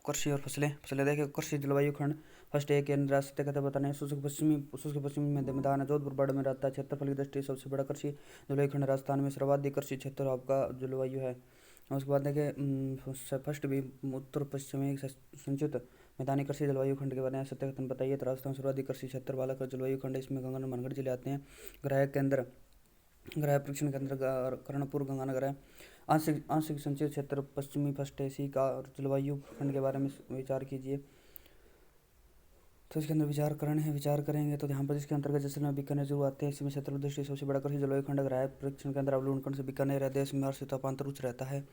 कृषि और फसलें देखिए। कृषि जलवायु खंड फर्स्ट ए केंद्र राष्ट्रीय कथा बताने शुष्क पश्चिमी में मैदान है। जोधपुर बाड़ में रहता है। क्षेत्रफल की दृष्टि से सबसे बड़ा कृषि जलवायु खंड राजस्थान में सर्वाधिक कृषि क्षेत्र आपका जलवायु है। उसके बाद देखिए फर्स्ट भी उत्तर पश्चिमी संचित मैदानी कृषि जलवायु खंड के बारे में सत्य कथन बताइए। तो राजस्थान सर्वाधिक कृषि क्षेत्र वाला जलवायु खंड है। इसमें गंगानगर जिले आते हैं। ग्राह परीक्षण केंद्र कर्णपुर गंगानगर है। आंशिक संचित क्षेत्र पश्चिमी फर्स्ट एसी का जलवायु खंड के बारे में विचार कीजिए। तो इसके अंदर विचार करेंगे तो यहाँ पर इसके अंतर्गत जैसलमेर बीकानेर जो आते हैं। इसमें क्षेत्र दृष्टि सबसे बड़ा कृषि जलवायु खंड ग्राह परीक्षण केंद्र अवलोकन से बीकानेर है। देश में हर तापांतर उच्च रहता है।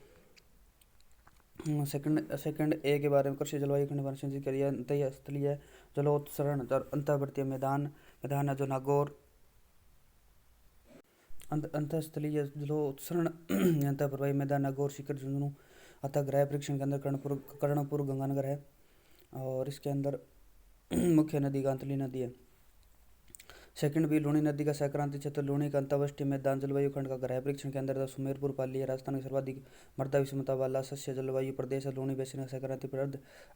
सेकंड ए के बारे में कृषि जलवायु खंड बारे करिए। अंतः स्थलीय जलोत्सरण अंतर्वर्तीय मैदान है जो नागौर अंतःस्थलीय जलोत्सरण अंतःप्रवाही मैदान नागौर शिखर झुंझुनू अतः ग्राह परीक्षण के अंदर कर्णपुर गंगानगर है। और इसके अंदर मुख्य नदी गांतली नदी है। सेकंड बी लूणी नदी का संक्रांति क्षेत्र लूणी का अंतर्वष्टीय मैदान जलवायु खंड का ग्राह परीक्षण के अंदर सुमेरपुर पाली है। राजस्थान के सर्वाधिक मृदा विषमता वाला सस्य जलवायु प्रदेश है। लूणी बेसिन का संक्रांति पर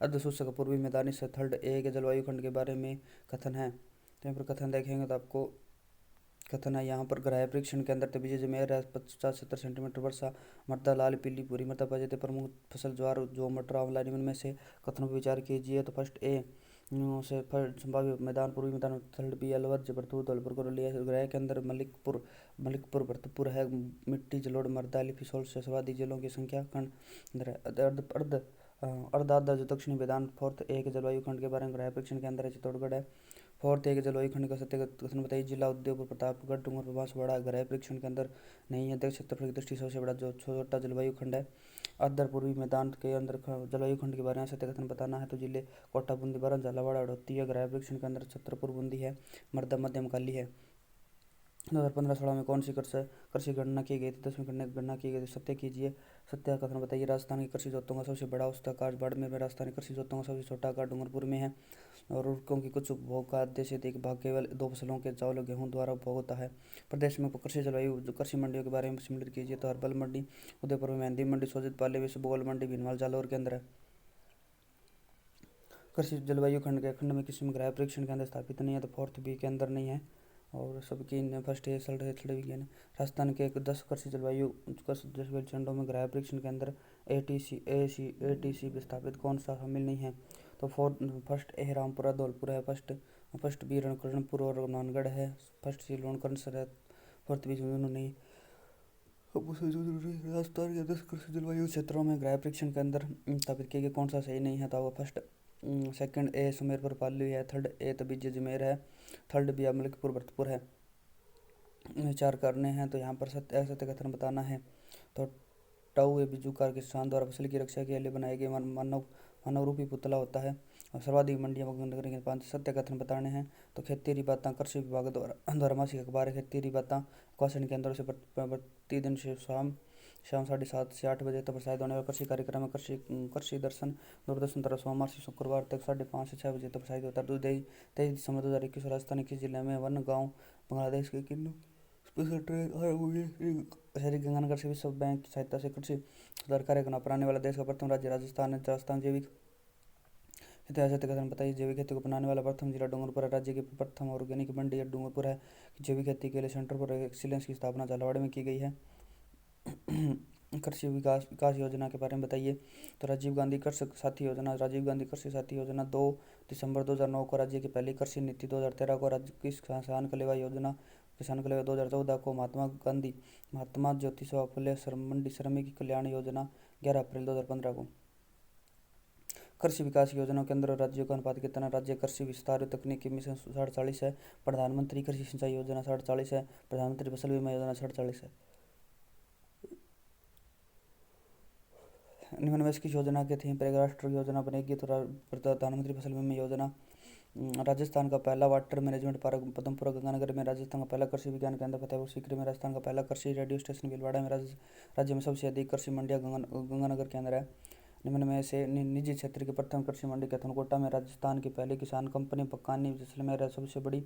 अर्ध शुष्क पूर्वी मैदानी से थर्ड ए के जलवायु खंड के बारे में कथन है। तो यहाँ पर कथन देखेंगे तो आपको कथन है यहाँ पर ग्राह परीक्षण के अंदर तबीजे जमेर 50-70 सेंटीमीटर वर्षा मृदा लाल पीली भूरी मृदा पाई प्रमुख फसल ज्वार जो मटर आंवला निम्न में से कथनों पर विचार कीजिए। तो फर्स्ट ए से संभाव्य मैदान पूर्वी मैदान थर्ड बी अलवर जबरदपुर धौलपुर को लिया। ग्राह के अंदर मलिकपुर भरतपुर है। मिट्टी जलोढ़ मर्दा लिफिसोल से सर्वाधिक जिलों की संख्या खंड अर्ध आधा जो दक्षिणी मैदान फोर्थ ए के जलवायु खंड के बारे में ग्राह परीक्षण के अंदर है। चित्तौड़गढ़ है। फोर्थ एक जलवायु खंड का सत्य कथन बताइए। जिला उदयपुर प्रतापगढ़ डूंगरपुर बांसवाड़ा ग्राह परीक्षण के अंदर नहीं है। क्षेत्रफल की दृष्टि सबसे बड़ा जो छोटा जलवायु खंड है। अदर पूर्वी मैदान के अंदर जलवायु खंड के बारे में सत्य कथन बताना है। तो जिले कोटा बूंदी बरन झालावाड़ हड़ौती है। ग्राह परीक्षण के अंदर छतरपुर बूंदी है। मर्दा मध्यम काली है। 2015-16 में कौन सी कृषि गणना की गई थी? 10वीं गणना की गई थी। सत्य कीजिए। सत्य कथन बताइए। राजस्थान की कृषि जोतों का सबसे बड़ा औसत आकार बाड़मेर में। राजस्थान की कृषि जोतों का सबसे छोटा आकार डूंगरपुर में है। और उर्वरकों की कुछ उपभोग का उद्देश्य एक भाग केवल दो फसलों के चावल गेहूं द्वारा उपभोग होता है। प्रदेश में कृषि जलवायु कृषि मंडियों के बारे में सिमलित कीजिए। तो हर्बल मंडी उदयपुर में, मेहंदी मंडी सोजित पाले विश्व भूगोल मंडी भीनमाल जालौर के अंदर है। कृषि जलवायु खंड के खंड में किसी में ग्राह परीक्षण के अंदर स्थापित नहीं है। तो फोर्थ बी के अंदर नहीं है। और सबकी फर्स्ट ए थर्ड विज्ञान है। राजस्थान के 10 कृषि जलवायु खंडों में ग्राह परीक्षण के अंदर एटीसी स्थापित कौन सा शामिल नहीं है? तो फर्स्ट ए रामपुरा धौलपुर है। फर्स्ट बी रणकरणपुर और नानगढ़ है। फर्स्ट सी लोणकरण है। फोर्थ बी झुंझुनू नहीं। राजस्थान के 10 कृषि जलवायु क्षेत्रों में ग्राह परीक्षण के अंदर स्थापित किए गए कौन सा सही नहीं है? तो फर्स्ट सेकंड ए सुमेरपुर पाली है। थर्ड ए तबीजे जमेर है। थर्ड बी मलिकपुर भरतपुर है। विचार करने हैं तो यहाँ पर सत्य कथन बताना है। तो टाऊ ए बिजूकार किसान द्वारा फसल की रक्षा के लिए बनाए गए मानव रूपी पुतला होता है। और सर्वाधिक मंडियां बंद के 5 सत्य कथन बताने हैं। तो खेती बातें कृषि विभाग द्वारा मासिक अखबार है खेती बातें क्वेश्चन के अंदर से प्रतिदिन से शाम 7:30 से 8 बजे तक प्रसारित होने वाला कृषि कार्यक्रम है। कृषि दर्शन दूरदर्शन द्वारा सोमवार से शुक्रवार तक 5:30 से 6 बजे तक प्रसारित होता है। 23 दिसंबर 2021 राजस्थान किस जिले में वन गाँव बांग्लादेश के किन्नू स्पेशल ट्रेन शहरी गंगानगर से विश्व बैंक की सहायता से कृषि सुधार कार्यक्रम अपनाने वाला देश का प्रथम राज्य राजस्थान है। राजस्थान जैविक इतिहास कथन बताइए। जैविक खेती को अपनाने वाला प्रथम जिला डूंगरपुर है। राज्य की प्रथम ऑर्गेनिक मंडी डूंगरपुर है। जैविक खेती के लिए सेंटर फॉर एक्सीलेंस की स्थापना झालावाड़ में की गई है। कृषि विकास योजना के बारे में बताइए। तो राजीव गांधी कृषि साथी योजना 2 दिसंबर 2009 को राज्य की पहली कृषि नीति 2013 को राज्य की किसान कल्याण योजना 2014 को महात्मा ज्योतिबा फुले मंडी श्रमिक कल्याण योजना 11 अप्रैल 2015 को। कृषि विकास योजनाओं के अंदर राज्यों का अनुपात कितना? राज्य कृषि विस्तार तकनीकी मिशन 47 है। प्रधानमंत्री कृषि सिंचाई योजना 47 है। प्रधानमंत्री फसल बीमा योजना 47 है। निम्न में किस योजना के थीम पर राष्ट्रीय योजना बनेगी? तो प्रधानमंत्री फसल बीमा योजना। राजस्थान का पहला water management park Padampura Ganganagar में। राजस्थान का पहला कृषि विज्ञान केंद्र फतेहपुर सीकरी में। राजस्थान का पहला कृषि रेडियो स्टेशन भीलवाड़ा में। राज्य में सबसे अधिक कृषि मंडियां गंगानगर के अंदर है। निम्न में से निजी क्षेत्र की प्रथम कृषि मंडी कथनकोटा में। राजस्थान की पहली किसान कंपनी पकानी जैसलमेर है। सबसे बड़ी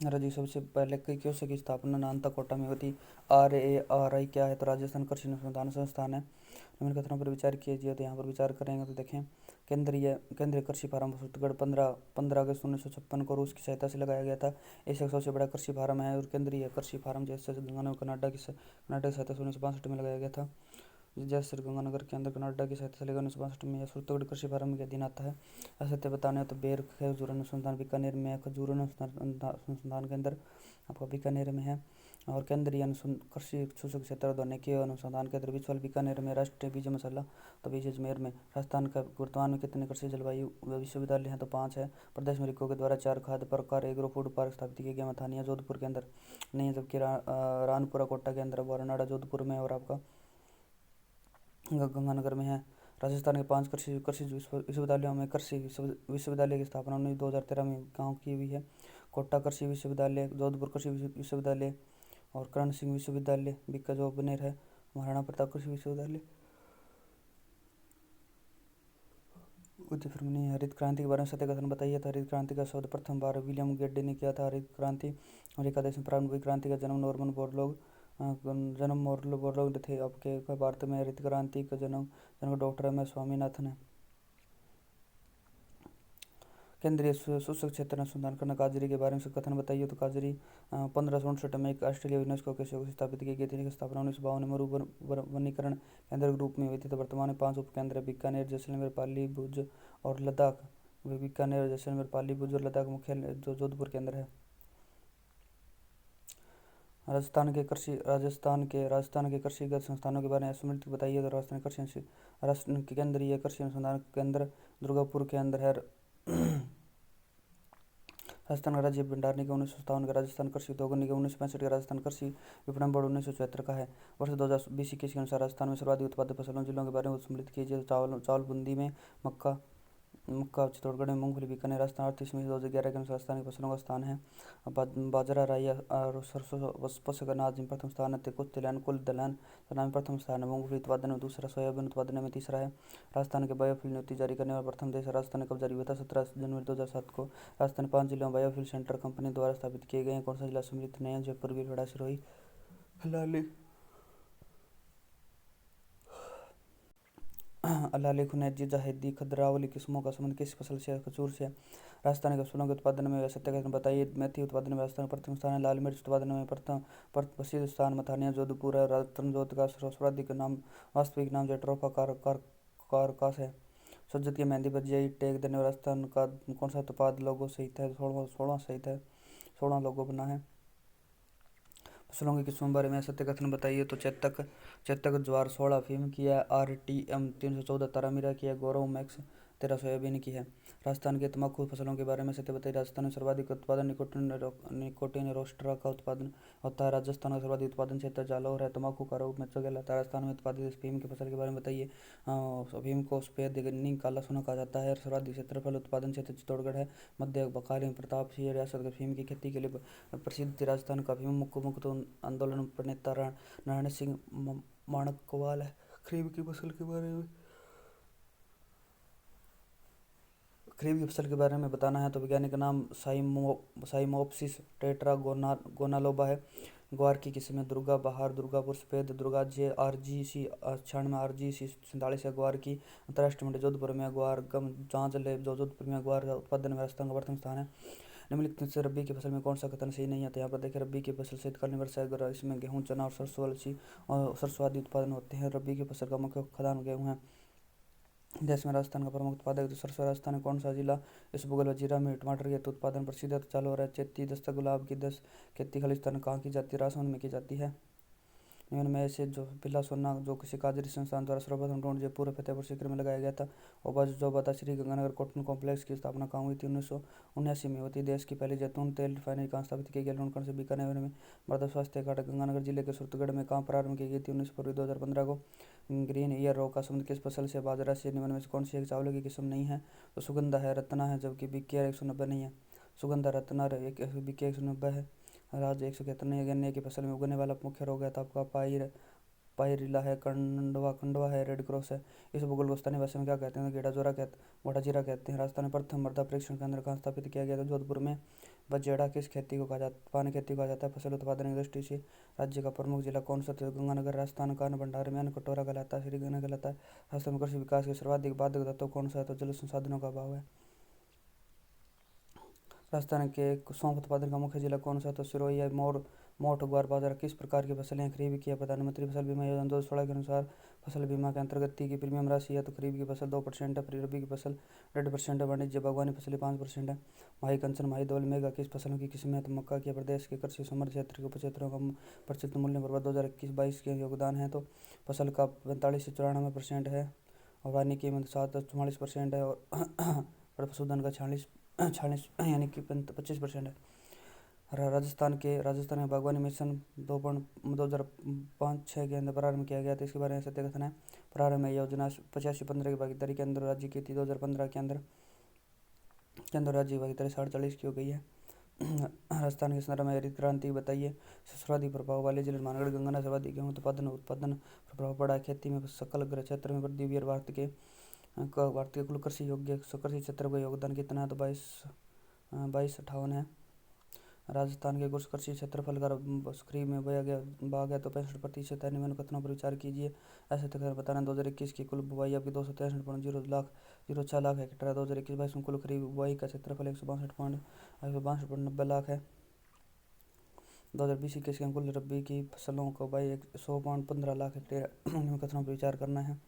राज्य सबसे पहले कई कियोस्क की स्थापना नानता कोटा में हुई थी। RARI क्या है? तो राजस्थान कृषि अनुसंधान संस्थान है। निम्न कथनों पर विचार कीजिए। तो यहाँ पर विचार करेंगे तो देखें, केंद्रीय कृषि फार्म छत्तीसगढ़ 15 अगस्त 1956 को रूस की सहायता से लगाया गया था। एशिया का सबसे बड़ा कृषि फार्म है और केंद्रीय कृषि फार्म जैसे गंगानगर कनाडा की सहायता से 1962 में लगाया गया था। जैसे गंगानगर के अंदर कनाडा की सहायता से लेकर 1962 में यह छत्तीसगढ़ कृषि फार्म के अधीन आता है। असत्य बताने तो बेर खजूर अनुसंधान बीकानेर में है। खजूर अनुसंधान केंद्र आपका बीकानेर में है। और केंद्रीय कृषि सूचक क्षेत्र ध्वनिकी अनुसंधान केंद्र विश्वल बीकानेर में। राष्ट्रीय बीज मसाला तो बीज अजमेर में। राजस्थान का वर्तमान में कितने कृषि जलवायु विश्वविद्यालय हैं? तो 5 है। प्रदेश में रिको के द्वारा 4 खाद्य प्रकार एग्रो फूड पार्क स्थापित किए गए। मथानिया जोधपुर के अंदर नहीं है, जबकि रानपुरा कोटा के अंदर, वारनाडा जोधपुर में और आपका गंगानगर में है। राजस्थान के 5 कृषि कृषि विश्वविद्यालयों में कृषि विश्वविद्यालय की स्थापना 2013 में गाँव की हुई है। कोटा कृषि विश्वविद्यालय, जोधपुर कृषि विश्वविद्यालय और करण सिंह विश्वविद्यालय, बीका जो बनेर है, महाराणा प्रताप कृषि विश्वविद्यालय। फिर नहीं, हरित क्रांति के बारे में सत्य कथन बताइए। तो हरित क्रांति का शोध प्रथम बार विलियम गेडे ने किया था। हरित क्रांति अमेरिका देश में प्रारंभ हुई क्रांति का जन्म नॉर्मन बोरलॉग थे। आपके भारत में हरित क्रांति का जन्म डॉक्टर एम एस स्वामीनाथन है। केंद्रीय सूचक क्षेत्र अनुसंधान करना काजरी के बारे में कथन बताइए। तो काजरी 1568 में एक ऑस्ट्रेलिया यूनेस्को के सहयोग से स्थापित की गई थी। स्थापना 1952 में वनीकरण केंद्र के रूप में हुई थी। तो वर्तमान में 5 उपकेंद्र है: बीकानेर, जैसलमेर, पाली, भुज और लद्दाख। बीकानेर, जैसलमेर, पाली, भुज और लद्दाख मुख्यालय जो जोधपुर के अंदर है। राजस्थान के कृषिगत संस्थानों के बारे में स्मृति बताइए। तो राजस्थान केंद्रीय कृषि अनुसंधान केंद्र दुर्गापुर के अंदर है। राजस्थान का राज्य भंडार निगम 1957 का। राजस्थान कृषि उद्योग निगम 1965 का। राजस्थान कृषि विपणन बोर्ड 1974 का है। वर्ष 2020-21 के अनुसार राजस्थान में सर्वाधिक उत्पादित फसलों जिलों के बारे में सम्मिलित कीजिए। चावल बूंदी में, मक्का चित्तौड़गढ़ में, मूंगफली बीकानेर। राजस्थान 38 में 2011 के अनुसार राजस्थान की फसलों का स्थान है। बाजरा, राई और सरसों पशु अनाज में प्रथम स्थान है। कुछ तिलहन कुल दलहन में प्रथम स्थान है। मूंगफली उत्पादन में दूसरा, सोयाबीन उत्पादन में तीसरा है। राजस्थान के बायोफ्यूल नीति जारी करने वाला प्रथम देश है। राजस्थान ने कब जारी हुआ था? 17 जनवरी 2007 को। राजस्थान 5 जिलों में बायोफ्यूल सेंटर कंपनी द्वारा स्थापित किए गए हैं। कौन सा जिला सम्मिलित नहीं है? जयपुर, भीलवाड़ा, सिरोही, अलाली, खुनेजी, जाहिदी, खद्रावली किस्मों का संबंध किस फसल से? खजूर से। राजस्थान के फसलों के उत्पादन में सत्य कथन बताइए। मेथी उत्पादन में राजस्थान प्रथम स्थान है। लाल मिर्च उत्पादन में प्रसिद्ध स्थान मथानिया जोधपुर है। रतनजोत का सर्वाधिक नाम वास्तविक नाम जेट्रोफा कारकास है। सुज्जत की मेहंदी पर जीआई टैग देने वाला राजस्थान का कौन सा उत्पाद लोगो सहित है? 16 सहित है, 16 लोगो बना है। फसलों की किस्मों के बारे में सत्य कथन बताइए। तो चेतक ज्वार 16 अफीम की है। RTM 314 तारामीरा की है। गौरव मैक्स 13 सोयाबीन की है। राजस्थान के तंबाकू फसलों के बारे में सत्य बताइए। राजस्थान में सर्वाधिक उत्पादन निकोटिन रोस्ट्रा का उत्पादन होता है। राजस्थान का सर्वाधिक उत्पादन क्षेत्र जालौर है। तंबाकू का रोग मिर्च कहलाता है। राजस्थान में उत्पादित अफीम की फसल के बारे में बताइए। अफीम को सफेद गन्नी काला सोना कहा जाता है। सर्वाधिक क्षेत्रफल उत्पादन क्षेत्र चित्तौड़गढ़ है। मध्यकालीन प्रताप सिंह रियासत अफीम की खेती के लिए प्रसिद्ध थी। राजस्थान का अफीम मुक्त आंदोलन प्रणेता नारायण सिंह माणकवाल है। खरीफ की फसल के बारे में बताना है। तो वैज्ञानिक नाम साइमोप्सिस टेट्रागोनालोबा है। ग्वार की किस्में दुर्गा बहार, दुर्गापुर सफेद, दुर्गा RGC 96, RGC 47 है। ग्वार की अंतर्राष्ट्रीय मंडी जोधपुर में। ग्वार गम जांच ले जो जोधपुर में। ग्वार उत्पादन में राजस्थान का प्रथम स्थान है। निम्नलिखित में से रबी की फसल में कौन सा कथन सही नहीं है? तो यहाँ पर देखिए, रबी की फसल शीतकालीन वर्षा है। इसमें गेहूँ, चना और सरसों आदि उत्पादन होते हैं। रबी की फसल का मुख्य खाद्यान्न गेहूँ है। देश में राजस्थान का प्रमुख उत्पादक तो सरसों। राजस्थान में कौन सा जिला इस भूगोल व जीरा में टमाटर के उत्पादन प्रसिद्ध है? तो जालौर है। चेती दस्तक गुलाब की 10 खेती खालिस्तान कहाँ की जाती है? राजस्थान में की जाती है। इनमें से जो पीला सोना जो किसी काजरी संस्थान द्वारा सर्वप्रथम ढूंढ जयपुर फतेहपुर सीकरी में लगाया गया था। और जो बता श्री गंगानगर कॉटन कॉम्प्लेक्स की स्थापना कहाँ हुई थी? 1979 में हुई थी। देश की पहली जैतून तेल रिफाइनरी कहाँ स्थापित की गई? लुणकरण से बीकानेर में। मृदा स्वास्थ्य कार्ड गंगानगर जिले के सुरतगढ़ में कहाँ प्रारंभ की गई थी? 19 फरवरी 2015 को। ग्रीन ईयर रोग का संबंध किस फसल से? बाजरा से। निम्न में से कौन सी एक चावलों की किस्म नहीं है? तो सुगंधा है, रत्ना है, जबकि BKR 190 नहीं है। सुगंधा, रत्ना, BK 190 है। राज 171 नहीं है। गन्ने की फसल में उगने वाला मुख्य रोग है तो आपका पायरिल्ला है। कंडवा है। रेड क्रॉस है। इस भूगोल को स्थानीय भाषा में क्या कहते हैं? घोड़ा जीरा कहते हैं। राजस्थान में प्रथम मृदा परीक्षण केंद्र कहाँ स्थापित किया गया था? जोधपुर में। बजेड़ा किस खेती को कहा जाता पानी खेती को कहा जाता है? फसल उत्पादन की दृष्टि से राज्य का प्रमुख जिला कौन सा? तो गंगानगर। राजस्थान का अन्न भंडार में अन्न कटोरा कहलाता है, श्रीगंगा कहलाता है। राजस्थान में कृषि विकास के सर्वाधिक बाधक तत्व कौन सा है? तो जल संसाधनों का अभाव है। राजस्थान के सौंफ उत्पादन का मुख्य जिला कौन सा? तो सिरोही है। मोठ ग्वार बाजरा किस प्रकार की फसलें हैं? खरीफ की है। प्रधानमंत्री फसल बीमा योजना 2016 के अनुसार फसल बीमा के अंतर्गत की प्रीमियम राशि है। तो खरीफ की फसल 2% है, फिर रबी की फसल 1.5% है, वाणिज्य बागवानी फसलें 5% है। माही कंचन, माही धवल, मेगा किस फसलों की किस्में हैं? तो मक्का की है। प्रदेश के कृषि समृद्ध क्षेत्र के उपक्षेत्रों का प्रचलित मूल्य पर 2021-22 के योगदान है। तो फसल का 45 से 94% है, और वानिकी में 7-44% है, और पशुधन का 46 यानी कि 25% है। राजस्थान में बागवानी मिशन 2005-6 के अंदर प्रारंभ किया गया था। इसके बारे में सत्य कथन है। प्रारंभ में योजना 85-15 की भागीदारी के अंदर राज्य की थी। 2015 के अंदर राज्य की भागीदारी 47 की हो गई है। राजस्थान के संदर्भ में हरित क्रांति बताइए। सर्वाधिक प्रभाव वाले जिले मानगढ़ गंगानगर। सर्वाधिक गेहूं उत्पादन पर प्रभाव पड़ा है। खेती में सकल घरेलू क्षेत्र में वृद्धि हुई है। भारत के कुल कृषि क्षेत्र का योगदान कितना है? तो 2258 है। राजस्थान के कुछ कृषि क्षेत्रफल का खरीफ में बोया गया भाग है तो 65% है। निम्न कथनों पर विचार कीजिए। ऐसे तक बताना 2021 की कुल बुआई आपकी 263.06 लाख हेक्टेयर है। 2021-22 में कुल खरीफ बुआई का क्षेत्रफल 162.90 लाख है। 2020-21 के कुल रबी की फसलों को बुआई 100.15 लाख हेक्टेयर है। निम्न कथनों पर विचार करना है।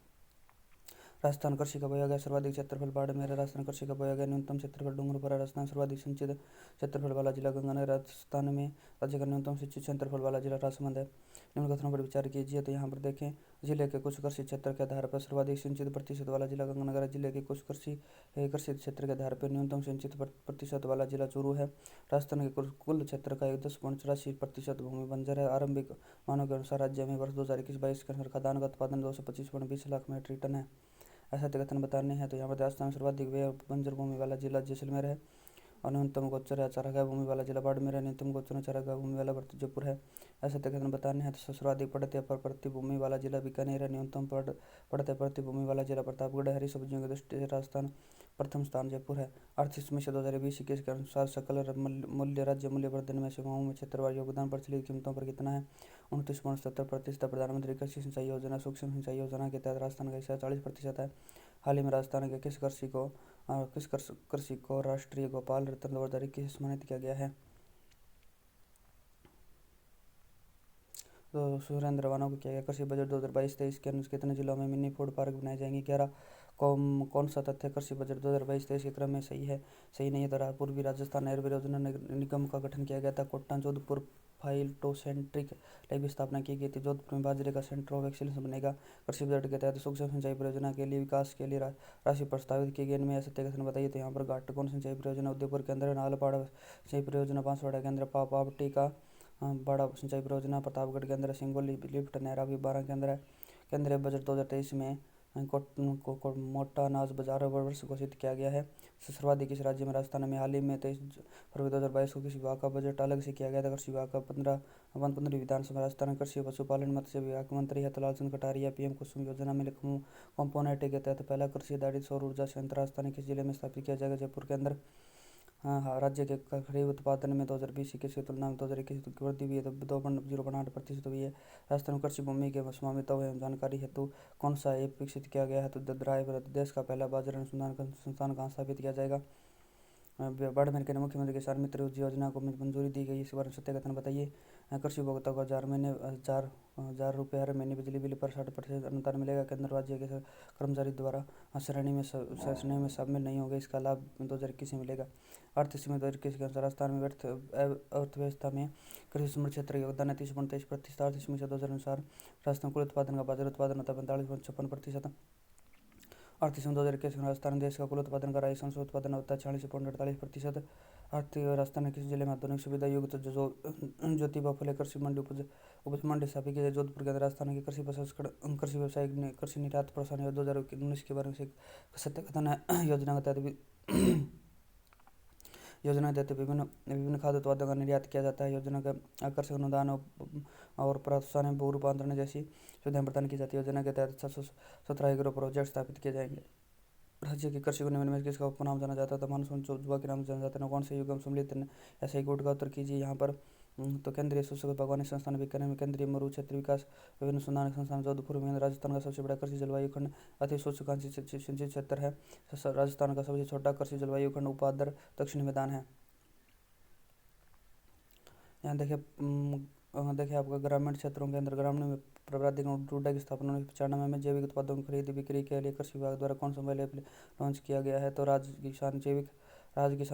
राजस्थान कृषि का बोया गया सर्वाधिक क्षेत्रफल बाड़मेर है। राजस्थान कृषि का बोया गया न्यूनतम क्षेत्रफल डूंगरपुर है। राजस्थान सर्वाधिक सिंचित क्षेत्रफल वाला जिला गंगानगर। राजस्थान में राज्य का न्यूनतम सिंचित क्षेत्रफल वाला जिला राजसमंद है। निम्न कथनों पर विचार कीजिए। तो यहाँ पर देखें, जिले के कुछ कृषि क्षेत्र के आधार पर सर्वाधिक सिंचित प्रतिशत वाला जिला गंगानगर है। जिले के कुछ कृषि क्षेत्र के आधार पर न्यूनतम सिंचित प्रतिशत वाला जिला चूरू है। राजस्थान के कुल क्षेत्र का 10.84% भूमि बंजर है। आरंभिक मानों के अनुसार राज्य में वर्ष 2021-22 के अनुसार खाद्यान्न का उत्पादन 225.20 लाख मीट्रिक टन है। ऐसा कथन बताने हैं। तो यहाँ पर राजस्थान में सर्वाधिक व्यय बंजर भूमि वाला जिला जैसलमेर है, और न्यूनतम गोचर या चारागाह भूमि वाला जिला बाड़मेर है। न्यूनतम गोचर चारागाह भूमि वाला जयपुर है। ऐसा कथन बताने हैं। तो सर्वाधिक पड़ते प्रति भूमि वाला जिला बीकानेर है। न्यूनतम पड़ते प्रति भूमि वाला जिला प्रतापगढ़ है। हरी सब्जियों की दृष्टि से राजस्थान प्रथम स्थान जयपुर है। आर्थिक समीक्षा 2020-21 के अनुसार सकल मूल्य राज्य मूल्य वर्धन में सेवाओं में क्षेत्रवार योगदान प्रचलित कीमतों पर कितना है? 29.70%। प्रधानमंत्री कृषि सिंचाई योजना सूक्ष्म सिंचाई योजना के तहत राजस्थान का हिस्सा 40% है। हाल ही में राजस्थान के किस कृषि को राष्ट्रीय गोपाल रत्न 2021 सम्मानित किया गया है? तो सुरेंद्र रवाना को किया गया। कृषि बजट 2022-23 के अनुसार कितने जिलों में मिनी फूड पार्क बनाए जाएंगे? 11। कौन सा तथ्य कृषि बजट 2022-23 के क्रम में सही नहीं है? तो पूर्वी राजस्थान आयुर्वेद निगम का गठन किया गया था। कोटा जोधपुर फाइटोसेंट्रिक लैब की स्थापना की गई थी। जोधपुर में बाजरे का सेंटर ऑफ एक्सीलेंस बनेगा। कृषि बजट के तहत सूक्ष्म सिंचाई परियोजना के लिए विकास के लिए राशि प्रस्तावित की गई। इनमें सत्य कथन बताइए। तो यहाँ पर घाटकोन सिंचाई परियोजना उदयपुर के अंदर, नालपाड़ा सिंचाई परियोजना बांसवाड़ा के अंदर, पावटी का बड़ा सिंचाई परियोजना प्रतापगढ़ के अंदर, सिंगोली लिफ्ट नहरा भी 12 के अंदर है। केंद्रीय बजट 2023 में मोटा अनाज बाजार वर्ष घोषित किया गया है। सर्वाधिक किस राज्य में? राजस्थान में। हाल ही में 23 फरवरी 2022 को कृषि विभाग का बजट अलग से किया गया था। कृषि विभाग का 15वीं विधानसभा। राजस्थान कृषि पशुपालन मत्स्य विभाग मंत्री है लालचंद कटारिया। पीएम कुसुम योजना में कंपोनेंट के तहत पहला कृषि आधारित सौर ऊर्जा संयंत्र राजस्थान किस जिले में स्थापित किया जाएगा? जयपुर के अंदर। हाँ, राज्य के खरीफ उत्पादन में 2020-21 की तुलना में 2021 की वृद्धि हुई है। तो 2.08% हुई है। राजस्थान कृषि भूमि के स्वामित्व एवं जानकारी हेतु कौन सा ऐप विकसित किया गया है? तो ड्राइव। देश का पहला बाजरा अनुसंधान संस्थान कहाँ स्थापित किया जाएगा? बाड़मेर के मुख्यमंत्री किसान मित्र योजना को मंजूरी दी गई। इस बारे में सत्य कथन बताइए। कृषि उपभोक्ता को 1000 रुपये हर महीने बिजली बिल पर 60% अनुदान मिलेगा। केंद्र राज्य के कर्मचारी द्वारा श्रेणी में शामिल नहीं होंगे। इसका लाभ 2021 में मिलेगा। आर्थिक समीक्षा 2021 के अनुसार राजस्थान में अर्थव्यवस्था में कृषि समृद्ध क्षेत्र का योगदान है 30.23%। आर्थिक समीक्षा 2000 अनुसार राजस्थान कुल उत्पादन का बाजार उत्पादन होता है 45.56%। आर्थिक सन 2021 में राजस्थान देश का कुल उत्पादन का राजस्व उत्पादन होता है 46.48%। आर्थिक राजस्थान किसी जिले में आधुनिक सुविधा युक्त ज्योतिबा फुले कृषि मंडी उपज मंडी स्थापित की जाए? जोधपुर के अंदर। राजस्थान के कृषि प्रसंस्करण कृषि व्यवसाय ने कृषि निर्यात प्रोत्साहन 2019 के बारे में से सत्य कथन है। योजना के तहत विभिन्न खाद्य उत्पादों का निर्यात किया जाता है। योजना का आकर्षक अनुदान और प्रोत्साहन भू रूपांतरण जैसी सुविधाएं प्रदान की जाती है। योजना के तहत 717 एग्रो प्रोजेक्ट स्थापित किए जाएंगे। राज्य की कृषि को निम्न में किसका उपनाम जाना जाता था? मानसून जुआ के नाम से जाना जाता है। कौन से युगम सम्मिलित ऐसे ही कोट का उत्तर कीजिए यहाँ पर। तो केंद्रीय शुष्क बागवानी संस्थान बीकानेर में, केंद्रीय मरु क्षेत्र विकास विभिन्न अनुसंधान संस्थान जोधपुर में, राजस्थान का सबसे बड़ा कृषि जलवायु खंड अति शुष्क सिंचित क्षेत्र है। राजस्थान का सबसे छोटा कृषि जलवायु खंड उपादर दक्षिणी मैदान है। यहाँ देखिए आपका ग्रामीण क्षेत्रों के अंदर ग्रामीण प्राधिकरण टूडा की स्थापना 1995 में जैविक उत्पादों की खरीद बिक्री के लिए कृषि विभाग द्वारा कौन सा मोबाइल ऐप लॉन्च किया गया है? तो राज्य किसान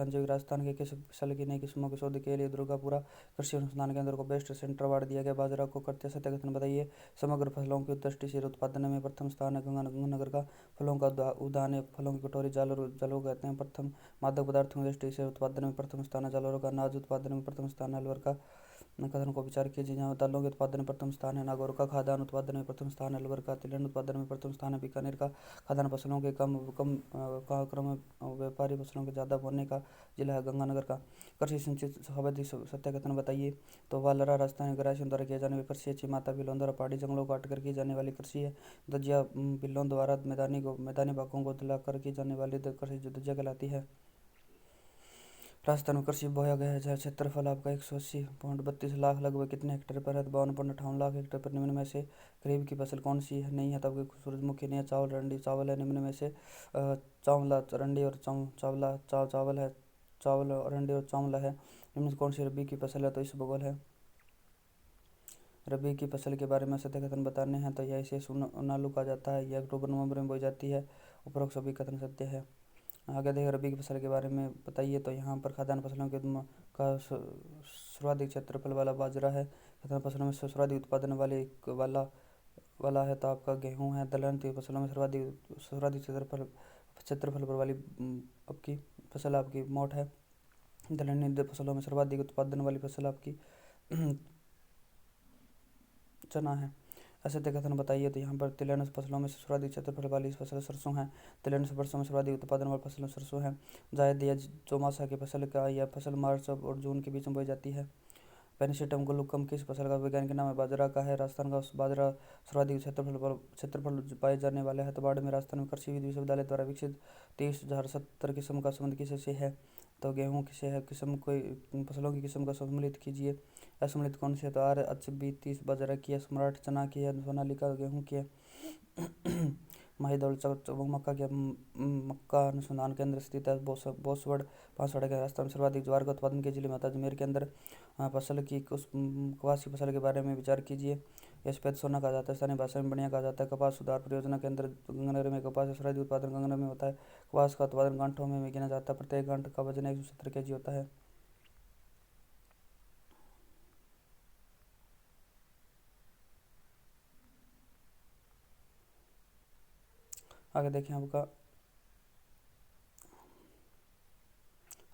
जैविक राजस्थान के किस फसल की नई किस्मों के शोध के लिए दुर्गापुरा कृषि अनुसंधान केंद्र को बेस्ट सेंटर अवार्ड दिया गया। बाजरा को करते सत्याग्रह बताइए। समग्र फसलों की दृष्टि से उत्पादन में प्रथम स्थान है गंगानगर का। फलों का उद्यान फलों की कटोरी जालोर कहते हैं। प्रथम मादक पदार्थों की दृष्टि से उत्पादन में प्रथम स्थान है जालोर का। अनाज उत्पादन में प्रथम स्थान है अलवर का। कथन को विचार कीजिए। जहाँ दालों के उत्पादन में प्रथम स्थान है नागौर का। खाद्यान्न उत्पादन में प्रथम स्थान है अलवर का। तिलहन उत्पादन में प्रथम स्थान है बीकानेर का। खाद्यान्न फसलों के कम कम का क्रम व्यापारी फसलों के ज़्यादा बोने का जिला है गंगानगर का। कृषि सिंचित अवैध सत्याकथन बताइए। तो वालरा राजस्थानी ग्रासीयों द्वारा किया जाने वाली कृषि है। चिमाता बिलों द्वारा पहाड़ी जंगलों को काटकर की जाने वाली कृषि है। दजिया बिलों द्वारा मैदानी भागों को दिलाकर की जाने वाली कृषि दजिया कहलाती है। राजस्थान में कृषि बोया गया है जहाँ क्षेत्रफल आपका 180.32 लाख लगभग कितने हेक्टेयर पर है? 52.58 लाख हेक्टेयर पर। निम्न में से खरीफ की फसल कौन सी है नहीं है? तब सूरजमुखी नहीं है। चावल रंडी चावल है। निम्न में से चावला रंडी और चावला चावल है। चावल रंडी और चावला है। निम्न से कौन सी रबी की फसल है? तो इसबगोल है। रबी की फसल के बारे में सत्य कथन बताने हैं। तो यह इसे उनालू कहा जाता है। यह अक्टूबर नवंबर में बोई जाती है। उपरोक्त सभी कथन सत्य है। आगे देखिए रबी की फसल के बारे में बताइए। तो यहाँ पर खाद्यान्न फसलों के का सर्वाधिक क्षेत्रफल वाला बाजरा है। खाद्यान्न फसलों में सर्वाधिक उत्पादन वाला है तो आपका गेहूँ है। दलहन की फसलों में सर्वाधिक क्षेत्रफल पर वाली आपकी फसल आपकी मोट है। दलहनी फसलों में सर्वाधिक उत्पादन वाली फसल आपकी चना है। ऐसे कथन बताइए। तो यहाँ पर तिलहन फसलों में सर्वाधिक क्षेत्रफल वाली फसल सरसों है। तिलहन फसलों में सर्वाधिक उत्पादन वाली फसल सरसों है। जायद या चौमासा की फसल का यह फसल मार्च और जून के बीच में बोई जाती है। पेनिसिटम गुल्लुकम किस फसल का वैज्ञानिक नाम है? बाजरा का है। राजस्थान का बाजरा सर्वाधिक क्षेत्रफल पाए जाने वाला है। तो बाड़ में राजस्थान में कृषि विश्वविद्यालय द्वारा विकसित 30,070 किस्म का संबंध किससे है? तो गेहूँ किसे है। किस्म कोई फसलों की किस्म का सम्मिलित कीजिए। असम्मिलित कौन सी है? तो RH20 बाजरा की है। सम्राट चना की है। सोनालिका गेहूँ की है। माहिदौल मक्का के मक्का अनुसंधान केंद्र स्थित है। बोसवड़ पांसवाड़ा के राजस्थान में सर्वाधिक ज्वार का उत्पादन के जिले में आता है। अजमेर के अंदर फसल की उस कपास की फसल के बारे में विचार कीजिए। यह सफेद सोना कहा जाता है। स्थानीय भाषा में बढ़िया कहा जाता है। कपास सुधार परियोजना के अंदर गंगानगर में कपास का सर्वाधिक उत्पादन गंगानगर में होता है। कपास का उत्पादन गांठों में गिना जाता है। प्रत्येक गांठ का वजन 170 kg होता है। आगे देखें आपका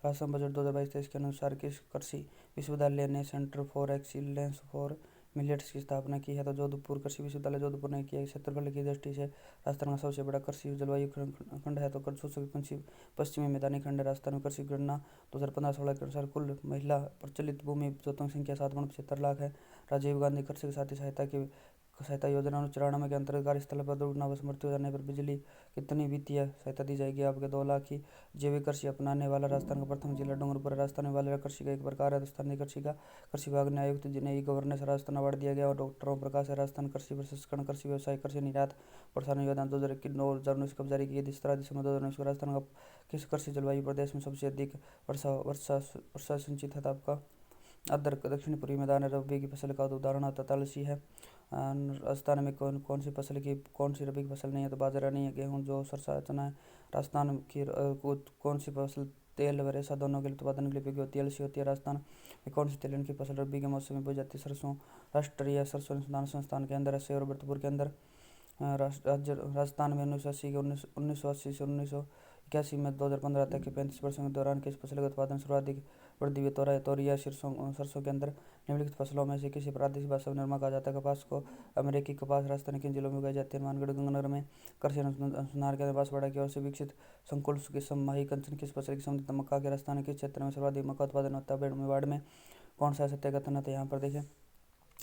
राजस्थान बजट 2022-23 के अनुसार किस कृषि विश्वविद्यालय ने centre for excellence for millets की स्थापना की है? तो जोधपुर कृषि विश्वविद्यालय जोधपुर ने किया। क्षेत्रफल की दृष्टि से राजस्थान का सबसे बड़ा कृषि जलवायु खंड है। तो पश्चिमी मैदानी खंड है। राजस्थान में कृषि गणना 2015-16 के अनुसार कुल महिला प्रचलित भूमि जोतों की संख्या 7.75 लाख है। राजीव गांधी कृषि साथी सहायता योजना 1994 के अंतर्गत कार्यस्थल पर दुर्घटनावश मृत्यु हो जाने पर बिजली कितनी वित्तीय सहायता दी जाएगी? आपके 2 लाख की। जैविक कृषि अपनाने वाला राजस्थान का प्रथम जिला डूंगरपुर है। राजस्थान में वालरा कृषि का एक प्रकार है। स्थानीय कृषि का कृषि विभाग ने आयुक्त जिन्हें ई गवर्नेंस राजस्थान अवार्ड दिया गया। और डॉक्टर ओम प्रकाश है। राजस्थान कृषि प्रशिक्षण कृषि व्यवसाय कृषि निर्यात प्रोत्साहन योजना 2019 कब जारी की गई? 17 दिसंबर 2019 को। राजस्थान का किस कृषि जलवायु प्रदेश में सबसे अधिक वर्षा सिंचित है? आपका अदर दक्षिण पूर्वी मैदान रबी की फसल का उदाहरण आता तलसी है। राजस्थान में कौन सी फसल की कौन सी रबी की फसल नहीं है? तो बाजरा नहीं है। गेहूँ जो सरसा चना है। राजस्थान की कौन सी फसल तेल व रेशा दोनों के उत्पादन के लिए उपयोगी होती है? अलसी होती है। राजस्थान में कौन सी तिलहन की फसल रबी के मौसम में बोई जाती है? सरसों। राष्ट्रीय सरसों अनुसंधान संस्थान के अंदर है और भरतपुर के अंदर। राजस्थान में 1980 से 1981 में 2015 तक के 35 वर्षों के दौरान किस फसल का उत्पादन सर्वाधिक वृद्धि हुई? तोरिया सरसों के अंदर। निम्नलिखित फसलों में से किसी प्रादेशिक भाषा में निर्मा कहा जाता है? कपास को अमेरिकी कपास राजस्थान के जिलों में उगाई जाती है। हनुमानगढ़ गंगानगर में कृषि अनुसंधान के बांसवाड़ा की ओर से विकसित संकुल किस्म माही कंचन किस फसल की संबंधित मक्का के राजस्थान के क्षेत्र में सर्वाधिक मक्का उत्पादन होता है? मेवाड़ में। कौन सा सत्य कथन है? तो यहाँ पर देखें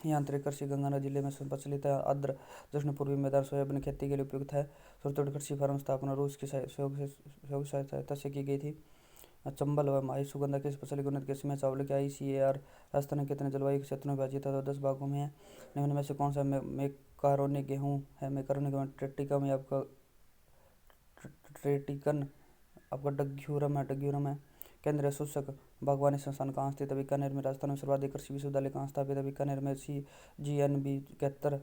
यहाँ आंतरिक कृषि गंगानगर जिले में प्रचलित है। आर्द्र दक्षिण पूर्वी मैदान सोयाबीन खेती के लिए उपयुक्त है। छोटे कृषि फार्म स्थापना रूस की सहयोग सहायता से की गई थी। चंबल व माही सुगंधा किस फसल की उन्नत किस्म है? चावल की ICAR। राजस्थान के कितने जलवायु क्षेत्रों में विभाजित है? तो 10 भागों में है। निम्न में से कौन सा मैकारोनी गेहूँ है? मैकारोनी गेहूँ ट्रेटिकम या आपका ट्रेटिकन आपका डग्यूरम है। केंद्रीय शुष्क बागवानी संस्थान कहाँ स्थित है? बीकानेर में। राजस्थान में सर्वाधिक कृषि विश्वविद्यालय कहाँ स्थापित है? बीकानेर में। CGNB 71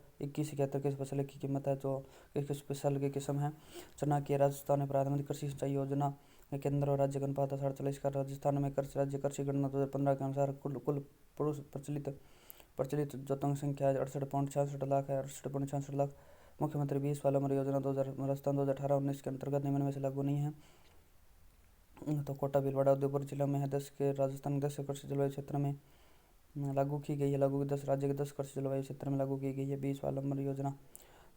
किस फसल की कीमत है? तो किस फसल की किस्म है? चना की। राजस्थान में प्रधानमंत्री कृषि सिंचाई योजना में केंद्र और राज्य का अनुपात 48 का। राजस्थान में राज्य कृषि गणना 2015 के अनुसार कुल पुरुष प्रचलित जनसंख्या 68.66 लाख है। 68.66 लाख। मुख्यमंत्री 20 वाला उम्र योजना 2000 राजस्थान 2018-19 के अंतर्गत निम्न में से लागू नहीं है। तो कोटा भीलवाड़ा उदयपुर जिला में है। 10 के राजस्थान 10 कृषि जलवायु क्षेत्र में लागू की गई है। लागू 10 राज्य के 10 कृषि जलवायु क्षेत्र में लागू की गई है 20 वाला उम्र योजना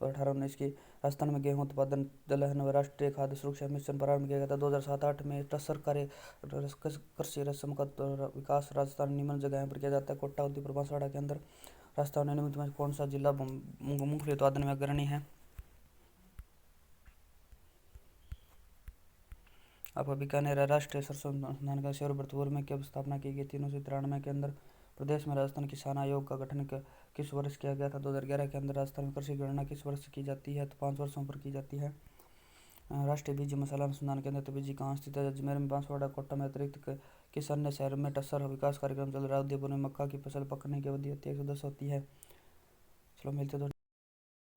2018-19 की। राजस्थान में गेहूं उत्पादन दलहन व राष्ट्रीय खाद्य सुरक्षा मिशन प्रारंभ किया गया था 2007-8 में। सरकारी कृषि रस्म का विकास राजस्थान निम्न जगह पर किया जाता है। कोटा उदयपुर बांसवाड़ा के अंदर। राजस्थान में निम्न में कौन सा जिला मूंगफली उत्पादन में अग्रणी है? आपका बीकानेर है। राष्ट्रीय सरसों अनुसंधान का भरतपुर में कब स्थापना की गई? 393 के अंदर। प्रदेश में राजस्थान किसान आयोग का गठन किस वर्ष किया गया था? 2011 के अंदर। राजस्थान में कृषि गणना किस वर्ष की जाती है? तो 5 वर्षों पर की जाती है। राष्ट्रीय बीज मसाला अनुसंधान केंद्र तो बीजी कहाँ स्थित है? अजमेर में। बांसवाड़ा कोटा में अतिरिक्त किस अन्य शहर में टसर विकास कार्यक्रम चल रहा है? उदयपुर में मक्का की फसल पकने की अवधि होती है 110 होती है। चलो मिलते